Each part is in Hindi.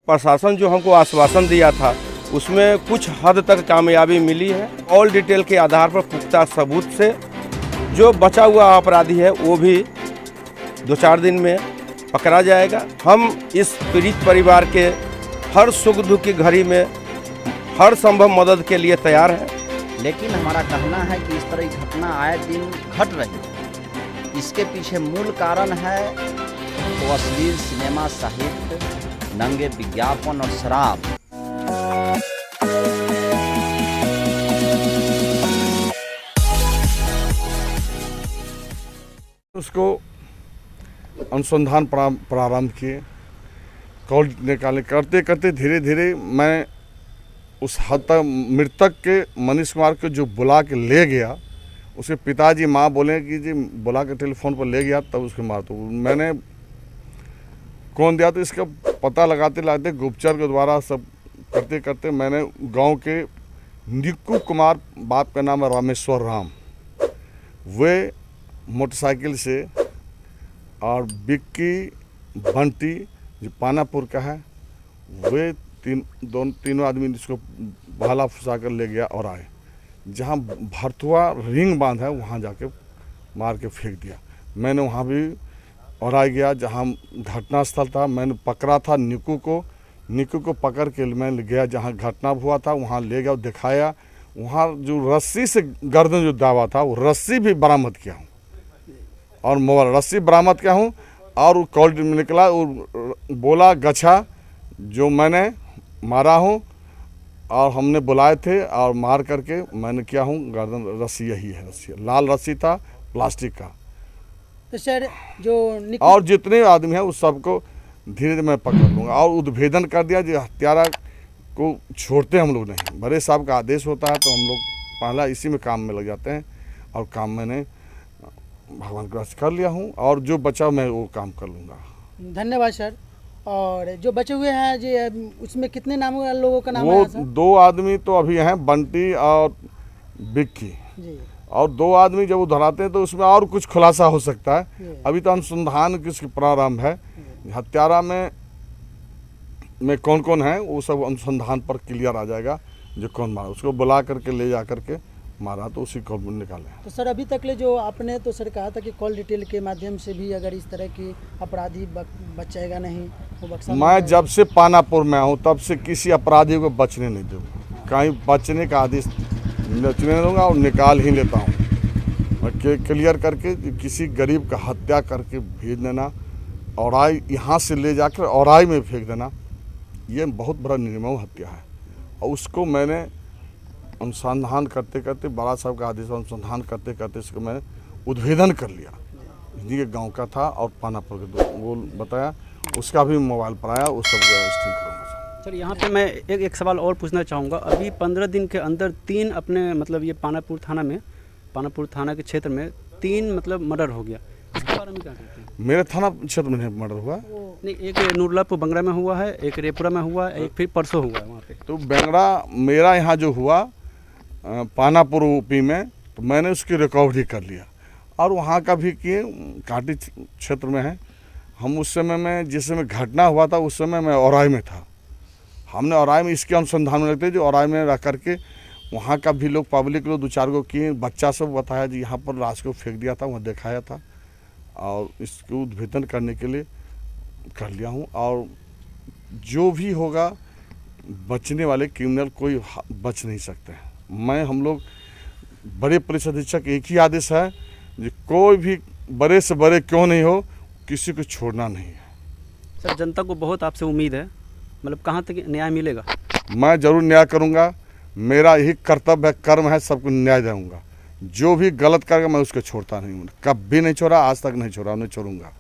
प्रशासन जो हमको आश्वासन दिया था उसमें कुछ हद तक कामयाबी मिली है। ऑल डिटेल के आधार पर पुख्ता सबूत से जो बचा हुआ अपराधी है वो भी 2-4 दिन में पकड़ा जाएगा। हम इस पीड़ित परिवार के हर सुख दुख की घड़ी में हर संभव मदद के लिए तैयार हैं। लेकिन हमारा कहना है कि इस तरह की घटना आए दिन घट रही है। इसके पीछे मूल कारण है वो अश्लील सिनेमा, साहित्य, नंगे विज्ञापन और शराब। उसको अनुसंधान प्रारंभ किए, कॉल निकाले, करते करते धीरे धीरे मैं उस हद तक मृतक के मनीष कुमार को जो बुला के ले गया, उसके पिताजी माँ बोले कि जी बुला के टेलीफोन पर ले गया तब उसके मार। तो मैंने कौन दिया, तो इसका पता लगाते लगाते गुप्तचर के द्वारा सब करते करते मैंने गांव के निक्कू कुमार, बाप का नाम है रामेश्वर राम, वे मोटरसाइकिल से, और बिक्की बंटी जो पानापुर का है, वे तीनों आदमी इसको भाला फंसा कर ले गया और आए जहाँ भरथुआ रिंग बांध है वहाँ जाके मार के फेंक दिया। मैंने वहाँ भी और आ गया जहाँ घटनास्थल था। मैंने पकड़ा था निक्कू को पकड़ के मैं गया जहाँ घटना हुआ था, वहाँ ले गया और दिखाया। वहाँ जो रस्सी से गर्दन जो दावा था वो रस्सी भी बरामद किया हूँ और मोबाइल रस्सी बरामद किया हूँ। और कॉल में निकला और बोला गच्छा जो मैंने मारा हूँ और हमने बुलाए थे और मार करके मैंने किया हूँ। गर्दन रस्सी यही है, रस्सी लाल रस्सी था प्लास्टिक का। तो सर जो और जितने आदमी हैं उस सबको धीरे धीरे मैं पकड़ लूँगा और उद्भेदन कर दिया। जो हत्यारा को छोड़ते हम लोग नहीं, बड़े साहब का आदेश होता है तो हम लोग पहला इसी में काम में लग जाते हैं और काम मैंने भगवान का कर लिया हूँ और जो बचा मैं वो काम कर लूँगा। धन्यवाद सर। और जो बचे हुए हैं जी उसमें कितने नाम लोगों का नाम वो है सर? 2 आदमी तो अभी हैं, बंटी और बिक्की जी। और 2 आदमी जब उधर आते हैं तो उसमें और कुछ खुलासा हो सकता है। अभी तो अनुसंधान किसकी प्रारंभ है। हत्यारा में कौन कौन है वो सब अनुसंधान पर क्लियर आ जाएगा। जो कौन मारा उसको बुला करके ले जा करके मारा तो उसी को निकाले। तो सर अभी तक ले जो आपने तो सर कहा था कि कॉल डिटेल के माध्यम से भी अगर इस तरह की अपराधी बचेगा नहीं वो बक्सा। मैं जब से पानापुर में हूँ तब से किसी अपराधी को बचने नहीं दूँगा, कहीं बचने का आदेश नहीं दूँगा और निकाल ही लेता हूँ। और क्लियर करके किसी गरीब का हत्या करके भेज देना, औराई यहाँ से ले जाकर औराई में फेंक देना, ये बहुत बड़ा निर्मम हत्या है। और उसको मैंने अनुसंधान करते करते, बड़ा साहब का आदेश अनुसंधान करते करते इसको मैंने उद्भेदन कर लिया। ये गांव का था और पानापुर के 2 वो बताया, उसका भी मोबाइल पर आया, उस सब स्ट्रीम करूँगा। सर यहाँ पे मैं एक सवाल और पूछना चाहूँगा। अभी 15 दिन के अंदर 3 अपने मतलब ये पानापुर थाना के क्षेत्र में 3 मतलब मर्डर हो गया, इसके बारे में क्या कहते हैं? मेरे थाना क्षेत्र में मर्डर हुआ नहीं, एक नूरलापुर बंगरा में हुआ है, एक रेपुरा में हुआ है, एक फिर परसों हुआ है वहाँ पे। तो बेंगड़ा मेरा यहाँ जो हुआ पानापुर यूपी में, तो मैंने उसकी रिकवरी कर लिया और वहाँ का भी किए, कांटी क्षेत्र में है। हम उस समय में जिस समय घटना हुआ था उस समय मैं औराई में था। हमने औराई में इसके अनुसंधान में रखते जो औराई में रह करके वहाँ का भी लोग पब्लिक लोग 2-4 को किए, बच्चा सब बताया जी यहाँ पर लाश को फेंक दिया था, वहाँ दिखाया था और इसको उद्भेदन करने के लिए कर लिया हूँ। और जो भी होगा बचने वाले क्रिमिनल कोई बच नहीं सकते हैं। हम लोग बड़े पुलिस अधीक्षक एक ही आदेश है कि कोई भी बड़े से बड़े क्यों नहीं हो, किसी को छोड़ना नहीं है। सर जनता को बहुत आपसे उम्मीद है, मतलब कहाँ तक न्याय मिलेगा? मैं ज़रूर न्याय करूँगा, मेरा यही कर्तव्य है, कर्म है, सबको न्याय दूँगा। जो भी गलत करेगा मैं उसको छोड़ता नहीं हूँ, कभी नहीं छोड़ा, आज तक नहीं छोड़ा, नहीं छोड़ूंगा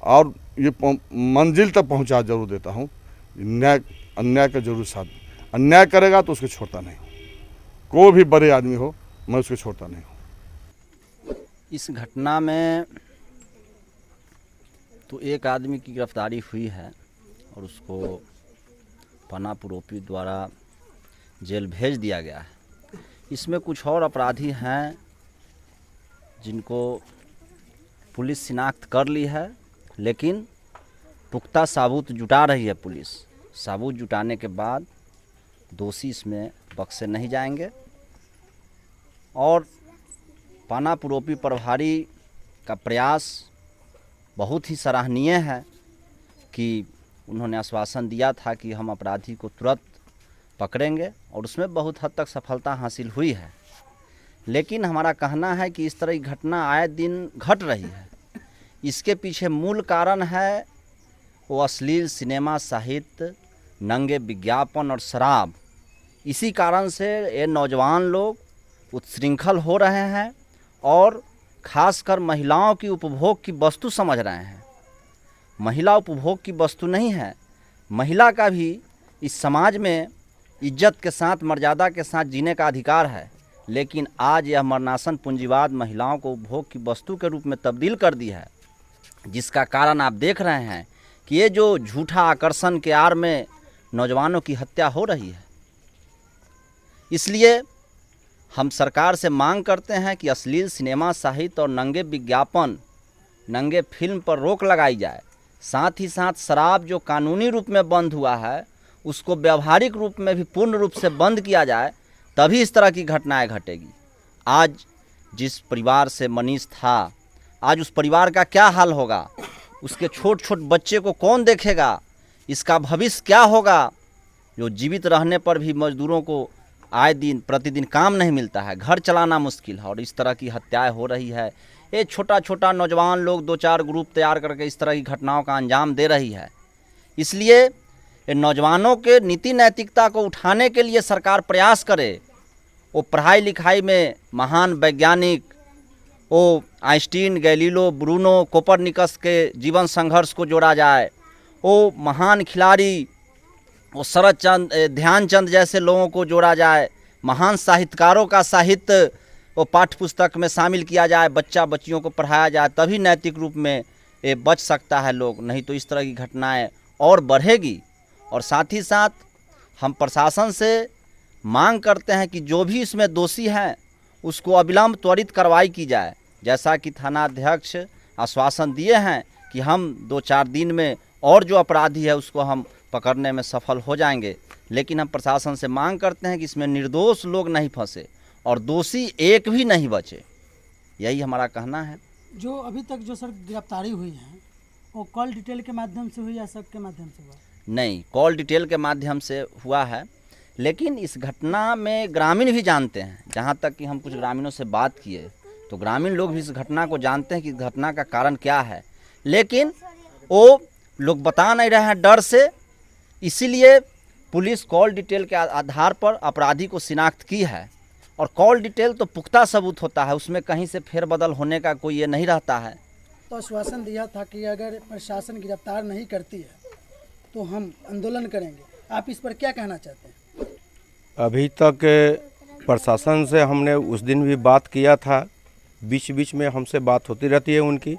और ये मंजिल तक पहुँचा जरूर देता हूँ। अन्याय का जरूर साथ, अन्याय करेगा तो उसको छोड़ता नहीं, कोई भी बड़े आदमी हो मैं उसको छोड़ता नहीं हूँ। इस घटना में तो एक आदमी की गिरफ्तारी हुई है और उसको पानापुर ओपी द्वारा जेल भेज दिया गया है। इसमें कुछ और अपराधी हैं जिनको पुलिस शिनाख्त कर ली है, लेकिन पुख्ता सबूत जुटा रही है पुलिस। सबूत जुटाने के बाद दोषी इसमें बख्शे नहीं जाएंगे। और पानापुर ओपी प्रभारी का प्रयास बहुत ही सराहनीय है कि उन्होंने आश्वासन दिया था कि हम अपराधी को तुरंत पकड़ेंगे, और उसमें बहुत हद तक सफलता हासिल हुई है। लेकिन हमारा कहना है कि इस तरह की घटना आए दिन घट रही है। इसके पीछे मूल कारण है वो अश्लील सिनेमा, साहित्य, नंगे विज्ञापन और शराब। इसी कारण से ये नौजवान लोग उत्शृंखल हो रहे हैं और खासकर महिलाओं की उपभोग की वस्तु समझ रहे हैं। महिला उपभोग की वस्तु नहीं है। महिला का भी इस समाज में इज्जत के साथ, मर्यादा के साथ जीने का अधिकार है। लेकिन आज यह मरणासन पूंजीवाद महिलाओं को उपभोग की वस्तु के रूप में तब्दील कर दी है, जिसका कारण आप देख रहे हैं कि ये जो झूठा आकर्षण के आड़ में नौजवानों की हत्या हो रही है। इसलिए हम सरकार से मांग करते हैं कि अश्लील सिनेमा, साहित्य और नंगे विज्ञापन, नंगे फिल्म पर रोक लगाई जाए। साथ ही साथ शराब जो कानूनी रूप में बंद हुआ है उसको व्यवहारिक रूप में भी पूर्ण रूप से बंद किया जाए, तभी इस तरह की घटनाएं घटेगी। आज जिस परिवार से मनीष था, आज उस परिवार का क्या हाल होगा? उसके छोट छोट बच्चे को कौन देखेगा? इसका भविष्य क्या होगा? जो जीवित रहने पर भी मजदूरों को आए दिन प्रतिदिन काम नहीं मिलता है, घर चलाना मुश्किल है, और इस तरह की हत्याएं हो रही है। ये छोटा छोटा नौजवान लोग 2-4 ग्रुप तैयार करके इस तरह की घटनाओं का अंजाम दे रही है। इसलिए ये नौजवानों के नीति नैतिकता को उठाने के लिए सरकार प्रयास करे। वो पढ़ाई लिखाई में महान वैज्ञानिक, वो आइंस्टीन, गैलीलो, ब्रूनो, कोपरनिकस के जीवन संघर्ष को जोड़ा जाए। वो महान खिलाड़ी, वो शरद चंद, ध्यानचंद जैसे लोगों को जोड़ा जाए। महान साहित्यकारों का साहित्य वो पाठ्य पुस्तक में शामिल किया जाए, बच्चियों को पढ़ाया जाए, तभी नैतिक रूप में ये बच सकता है लोग। नहीं तो इस तरह की घटनाएं और बढ़ेगी। और साथ ही साथ हम प्रशासन से मांग करते हैं कि जो भी इसमें दोषी हैं उसको अविलंब त्वरित कार्रवाई की जाए। जैसा कि थाना अध्यक्ष आश्वासन दिए हैं कि हम 2-4 दिन में और जो अपराधी है उसको हम पकड़ने में सफल हो जाएंगे। लेकिन हम प्रशासन से मांग करते हैं कि इसमें निर्दोष लोग नहीं फंसे और दोषी एक भी नहीं बचे। यही हमारा कहना है। जो अभी तक जो सर गिरफ्तारी हुई है वो कॉल डिटेल के माध्यम से हुई या शक के माध्यम से हुआ? नहीं, कॉल डिटेल के माध्यम से हुआ है। लेकिन इस घटना में ग्रामीण भी जानते हैं। जहाँ तक कि हम कुछ ग्रामीणों से बात किए तो ग्रामीण लोग भी इस घटना को जानते हैं कि इस घटना का कारण क्या है, लेकिन वो लोग बता नहीं रहे हैं डर से। इसीलिए पुलिस कॉल डिटेल के आधार पर अपराधी को शिनाख्त की है। और कॉल डिटेल तो पुख्ता सबूत होता है, उसमें कहीं से फेरबदल होने का कोई ये नहीं रहता है। तो आश्वासन दिया था कि अगर प्रशासन गिरफ्तार नहीं करती है तो हम आंदोलन करेंगे। आप इस पर क्या कहना चाहते हैं? अभी तक प्रशासन से हमने उस दिन भी बात किया था, बीच बीच में हमसे बात होती रहती है उनकी।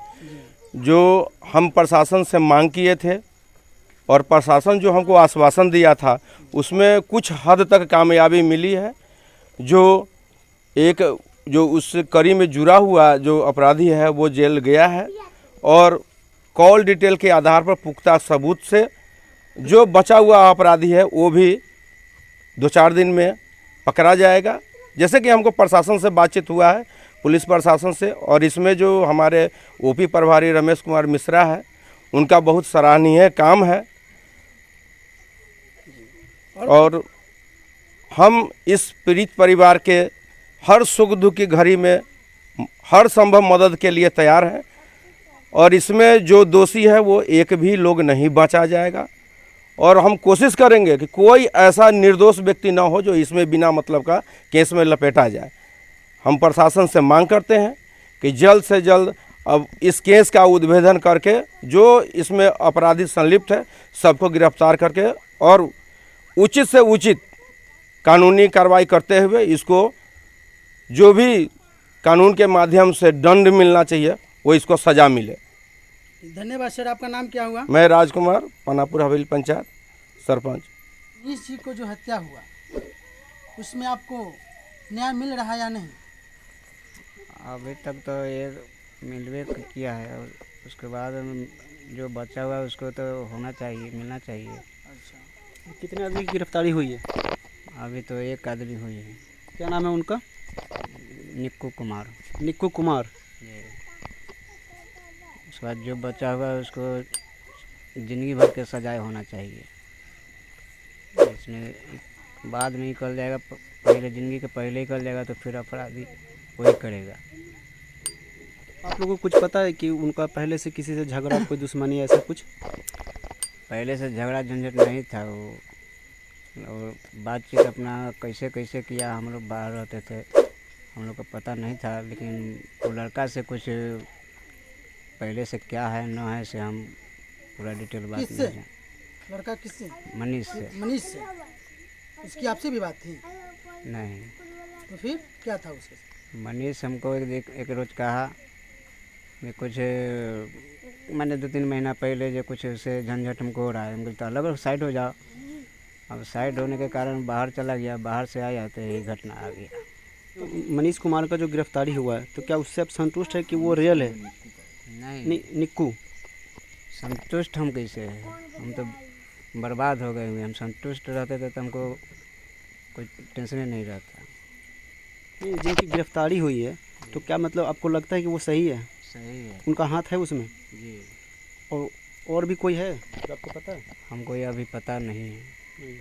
जो हम प्रशासन से मांग किए थे और प्रशासन जो हमको आश्वासन दिया था उसमें कुछ हद तक कामयाबी मिली है। जो उस कड़ी में जुड़ा हुआ जो अपराधी है वो जेल गया है और कॉल डिटेल के आधार पर पुख्ता सबूत से जो बचा हुआ अपराधी है वो भी 2-4 दिन में पकड़ा जाएगा। जैसे कि हमको प्रशासन से बातचीत हुआ है, पुलिस प्रशासन से, और इसमें जो हमारे ओपी प्रभारी रमेश कुमार मिश्रा है उनका बहुत सराहनीय काम है। और हम इस पीड़ित परिवार के हर सुख दुख की घड़ी में हर संभव मदद के लिए तैयार हैं। और इसमें जो दोषी है वो एक भी लोग नहीं बचा जाएगा। और हम कोशिश करेंगे कि कोई ऐसा निर्दोष व्यक्ति ना हो जो इसमें बिना मतलब का केस में लपेटा जाए। हम प्रशासन से मांग करते हैं कि जल्द से जल्द अब इस केस का उद्भेदन करके जो इसमें अपराधी संलिप्त है सबको गिरफ्तार करके और उचित से उचित कानूनी कार्रवाई करते हुए इसको जो भी कानून के माध्यम से दंड मिलना चाहिए वो इसको सज़ा मिले। धन्यवाद सर। आपका नाम क्या हुआ? मैं राजकुमार, पानापुर हवेली पंचायत सरपंच। इस जी को जो हत्या हुआ उसमें आपको न्याय मिल रहा है या नहीं? अभी तक तो ये मिलवे किया है और उसके बाद जो बचा हुआ है उसको तो होना चाहिए, मिलना चाहिए। अच्छा, कितने आदमी की गिरफ्तारी हुई है? अभी तो एक आदमी हुई है, क्या नाम है उनका? निक्कू कुमार। निक्कू कुमार। उसके बाद जो बचा हुआ है उसको ज़िंदगी भर के सजाए होना चाहिए। इसने बाद में ही कर जाएगा, पहले ज़िंदगी के पहले ही कर जाएगा तो फिर अपराधी वही करेगा। आप लोगों को कुछ पता है कि उनका पहले से किसी से झगड़ा, कोई दुश्मनी ऐसा कुछ? पहले से झगड़ा झंझट नहीं था वो, और बातचीत अपना कैसे कैसे किया, हम लोग बाहर रहते थे, हम लोग को पता नहीं था। लेकिन वो लड़का से कुछ पहले से क्या है न है से हम पूरा डिटेल बात किससे? नहीं जान। लड़का किससे? मनीष से। मनीष से। उसकी आपसे भी बात थी? नहीं, तो फिर क्या था उसके साथ? मनीष हमको एक रोज़ कहा मैं कुछ मैंने 2-3 महीना पहले जो कुछ उसे झंझट हमको हो रहा है, हम बोलते अलग साइड हो जाओ। अब साइड होने के कारण बाहर चला गया, बाहर से आया तो यही घटना आ गया। तो मनीष कुमार का जो गिरफ्तारी हुआ है, तो क्या उससे आप संतुष्ट है कि वो रियल है? नहीं, निक्कू संतुष्ट हम कैसे हैं, हम तो बर्बाद हो गए हुए। हम संतुष्ट रहते थे तो हमको कोई टेंशन नहीं रहता। नहीं, जिनकी गिरफ्तारी हुई है तो क्या मतलब आपको लगता है कि वो सही है? सही है उनका हाथ है उसमें? जी। और भी कोई है जो आपको पता है? हमको ये अभी पता नहीं है।